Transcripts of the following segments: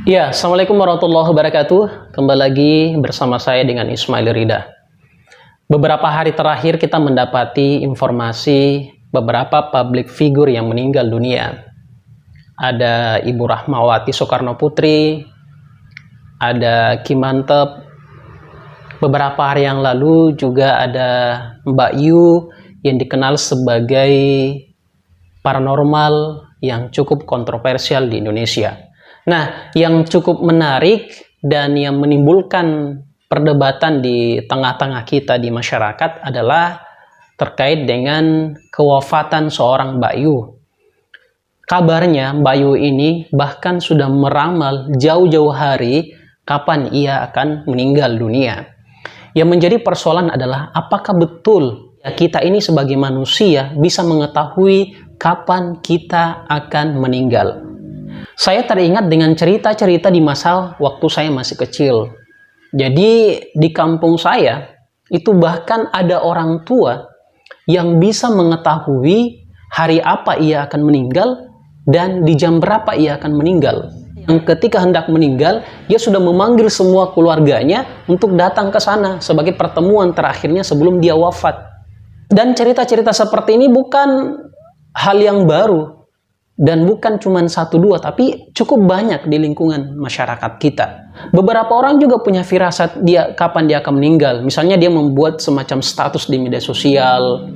Ya, Assalamualaikum warahmatullahi wabarakatuh. Kembali lagi bersama saya dengan Ismail Rida. Beberapa hari terakhir kita mendapati informasi beberapa public figure yang meninggal dunia. Ada Ibu Rahmawati Soekarno Putri, ada Ki Mantep. Beberapa hari yang lalu juga ada Mbak Yu yang dikenal sebagai paranormal yang cukup kontroversial di Indonesia. Nah, yang cukup menarik dan yang menimbulkan perdebatan di tengah-tengah kita di masyarakat adalah terkait dengan kewafatan seorang Mbak Yu. Kabarnya Mbak Yu ini bahkan sudah meramal jauh-jauh hari kapan ia akan meninggal dunia. Yang menjadi persoalan adalah apakah betul kita ini sebagai manusia bisa mengetahui kapan kita akan meninggal. Saya teringat dengan cerita-cerita di masa waktu saya masih kecil. Jadi di kampung saya itu bahkan ada orang tua yang bisa mengetahui hari apa ia akan meninggal dan di jam berapa ia akan meninggal. Yang ketika hendak meninggal, dia sudah memanggil semua keluarganya untuk datang ke sana sebagai pertemuan terakhirnya sebelum dia wafat. Dan cerita-cerita seperti ini bukan hal yang baru. Dan bukan cuma satu dua, tapi cukup banyak di lingkungan masyarakat kita. Beberapa orang juga punya firasat kapan dia akan meninggal. Misalnya dia membuat semacam status di media sosial.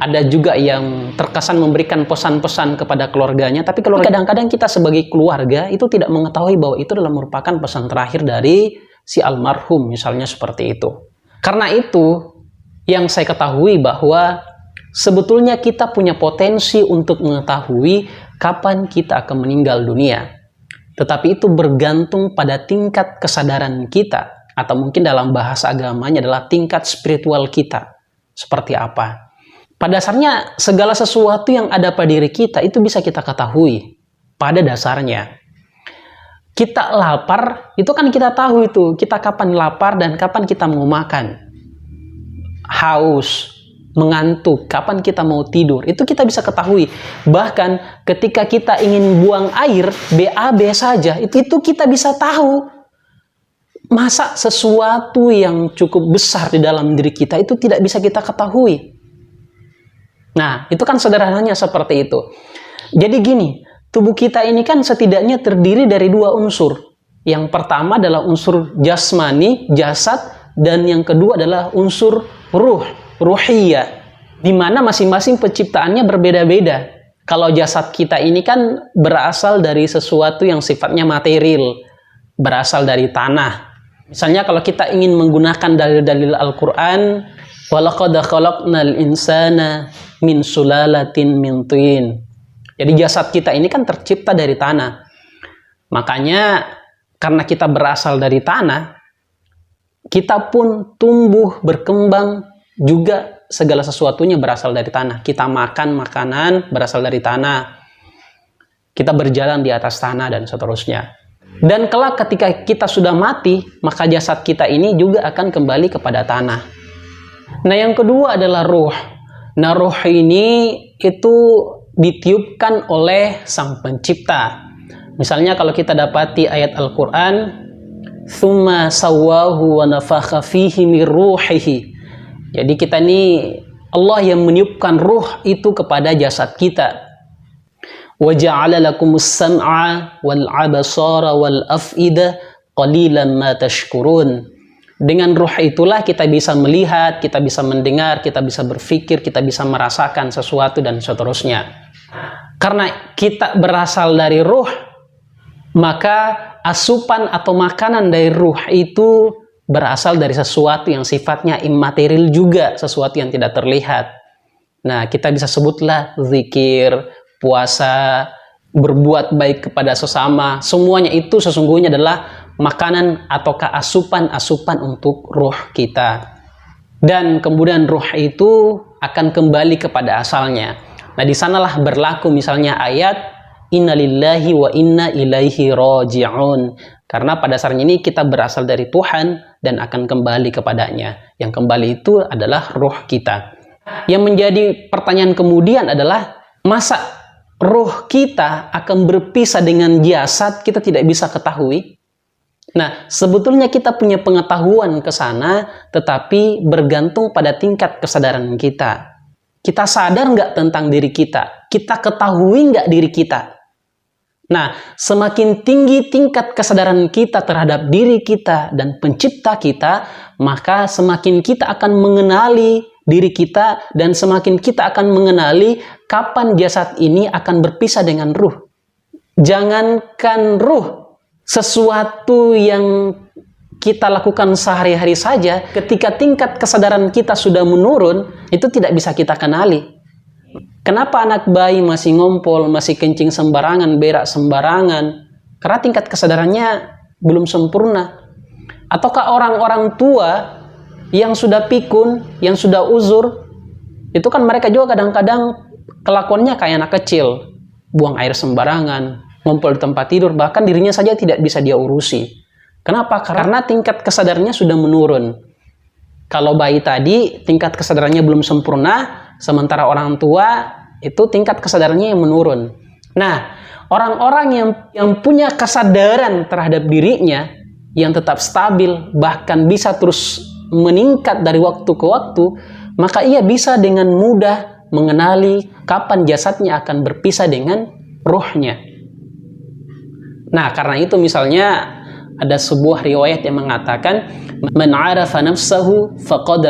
Ada juga yang terkesan memberikan pesan-pesan kepada keluarganya. Tapi kadang-kadang kita sebagai keluarga itu tidak mengetahui bahwa itu adalah merupakan pesan terakhir dari si almarhum. Misalnya seperti itu. Karena itu yang saya ketahui bahwa sebetulnya kita punya potensi untuk mengetahui kapan kita akan meninggal dunia. Tetapi itu bergantung pada tingkat kesadaran kita. Atau mungkin dalam bahasa agamanya adalah tingkat spiritual kita. Seperti apa? Pada dasarnya segala sesuatu yang ada pada diri kita itu bisa kita ketahui. Pada dasarnya. Kita lapar, itu kan kita tahu itu. Kita kapan lapar dan kapan kita mau makan. Haus, mengantuk, kapan kita mau tidur, itu kita bisa ketahui. Bahkan ketika kita ingin buang air, BAB saja, itu kita bisa tahu. Masa sesuatu yang cukup besar di dalam diri kita itu tidak bisa kita ketahui? Nah, itu kan sederhananya seperti itu. Jadi gini, tubuh kita ini kan setidaknya terdiri dari dua unsur. Yang pertama adalah unsur jasmani, jasad, dan yang kedua adalah unsur ruh. Ruhiyah, di mana masing-masing penciptaannya berbeda-beda. Kalau jasad kita ini kan berasal dari sesuatu yang sifatnya material, berasal dari tanah. Misalnya kalau kita ingin menggunakan dalil-dalil Al-Quran, walaqad khalaqnal insana min sulalatin min tin. Jadi jasad kita ini kan tercipta dari tanah. Makanya karena kita berasal dari tanah, kita pun tumbuh, berkembang, juga segala sesuatunya berasal dari tanah. Kita makan makanan berasal dari tanah. Kita berjalan di atas tanah dan seterusnya. Dan kelak ketika kita sudah mati, maka jasad kita ini juga akan kembali kepada tanah. Nah, yang kedua adalah ruh. Nah, ruh ini itu ditiupkan oleh Sang Pencipta. Misalnya kalau kita dapati ayat Al-Quran, "Tsumma sawwahu wa nafakha fihi min ruhihi." Jadi kita ini Allah yang meniupkan ruh itu kepada jasad kita. Wa ja'ala lakumus sam'a wal 'absara wal af'ida qalilan ma tashkurun. Dengan ruh itulah kita bisa melihat, kita bisa mendengar, kita bisa berpikir, kita bisa merasakan sesuatu dan seterusnya. Karena kita berasal dari ruh, maka asupan atau makanan dari ruh itu berasal dari sesuatu yang sifatnya immaterial juga, sesuatu yang tidak terlihat. Nah, kita bisa sebutlah zikir, puasa, berbuat baik kepada sesama. Semuanya itu sesungguhnya adalah makanan ataukah asupan-asupan untuk ruh kita. Dan kemudian ruh itu akan kembali kepada asalnya. Nah, di sanalah berlaku misalnya ayat innalillahi wa inna ilaihi raji'un. Karena pada dasarnya ini kita berasal dari Tuhan dan akan kembali kepadanya. Yang kembali itu adalah ruh kita. Yang menjadi pertanyaan kemudian adalah, masa roh kita akan berpisah dengan jasad, kita tidak bisa ketahui. Nah, sebetulnya kita punya pengetahuan ke sana, tetapi bergantung pada tingkat kesadaran kita. Kita sadar nggak tentang diri kita? Kita ketahui nggak diri kita? Nah, semakin tinggi tingkat kesadaran kita terhadap diri kita dan pencipta kita, maka semakin kita akan mengenali diri kita dan semakin kita akan mengenali kapan jasad ini akan berpisah dengan ruh. Jangankan ruh, sesuatu yang kita lakukan sehari-hari saja, ketika tingkat kesadaran kita sudah menurun, itu tidak bisa kita kenali. Kenapa anak bayi masih ngompol, masih kencing sembarangan, berak sembarangan? Karena tingkat kesadarannya belum sempurna. Ataukah orang-orang tua yang sudah pikun, yang sudah uzur, itu kan mereka juga kadang-kadang kelakuannya kayak anak kecil. Buang air sembarangan, ngompol di tempat tidur, bahkan dirinya saja tidak bisa dia urusi. Kenapa? Karena tingkat kesadarannya sudah menurun. Kalau bayi tadi, tingkat kesadarannya belum sempurna, sementara orang tua itu tingkat kesadarannya yang menurun. Nah, orang-orang yang punya kesadaran terhadap dirinya yang tetap stabil, bahkan bisa terus meningkat dari waktu ke waktu, maka ia bisa dengan mudah mengenali kapan jasadnya akan berpisah dengan rohnya. Nah, karena itu misalnya ada sebuah riwayat yang mengatakan, "Man 'arafa nafsahu faqad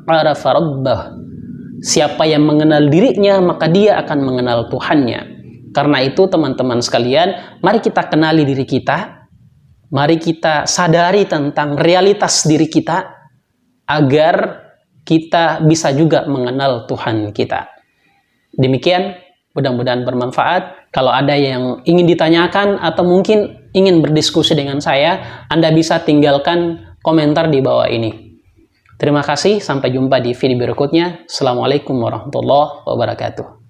'arafa rabbah." Siapa yang mengenal dirinya, maka dia akan mengenal Tuhannya. Karena itu teman-teman sekalian, mari kita kenali diri kita, mari kita sadari tentang realitas diri kita, agar kita bisa juga mengenal Tuhan kita. Demikian, mudah-mudahan bermanfaat. Kalau ada yang ingin ditanyakan atau mungkin ingin berdiskusi dengan saya, Anda bisa tinggalkan komentar di bawah ini. Terima kasih, sampai jumpa di video berikutnya. Assalamualaikum warahmatullahi wabarakatuh.